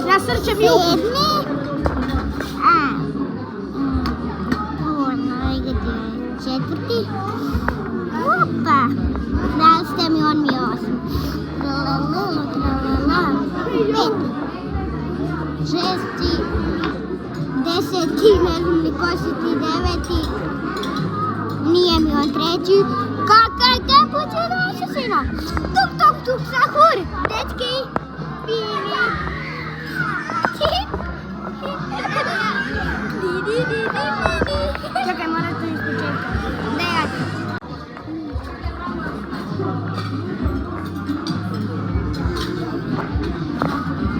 Nasrćem jugu. Sedmi. Četvrti. Opa. Dali ste mi, on mi je osmi. Peti. Šesti. Deseti, ne znam ni ko si ti, deveti. Nije mi on treći. Kakaj kapućino asasino. Tuk, tuk, tuk, sahur. Dečki. Fini. Čekaj, moram to ispočetka. Da ja.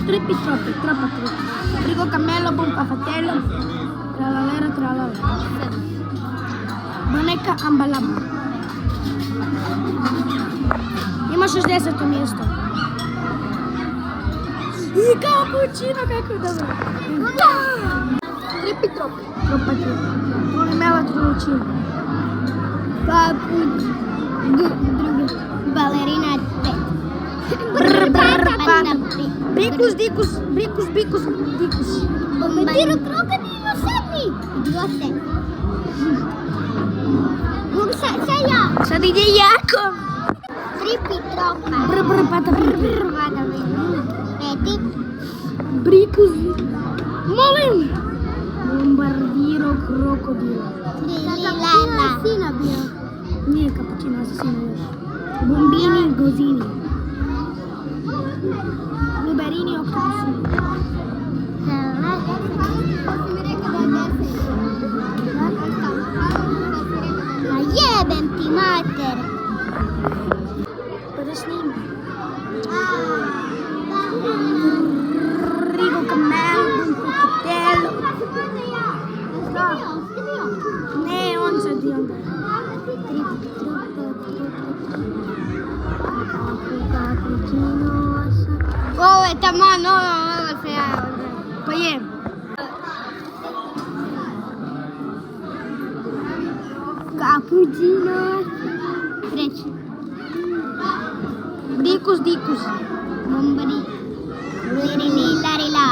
Trippi troppi, troppa trippi. Frigo cammello, buon cafatello. Tralalera, tralala. Boneka ambalamba. Ima 60. mjesto. I kapućino, kako je dobro. Trippi troppi, troppa trippi. Polimela tručina. Drugi. Balerina 5. Brikus, dikus, brikus, bikus, dikus. Bombardiro krokodilo 7. Idiote. Mogu sad ja. Sad ide jako. Trippi troppa. Pata, Peti. brikus. Molim. Bombardiro krokodilo. Lilala. Sina bio. Nije kapućino, asasino još. Bombini, gozini. Luberini, oktopusini. Ma jebem ti mater. Pa da snima. Frigo cammello, buon cafatello. Ne, on sad i onda. Ovo je taman, ovo se ja. Pa je. Cappuccino. Treći. Brikus, dikus. Bombari. Lirili, larila.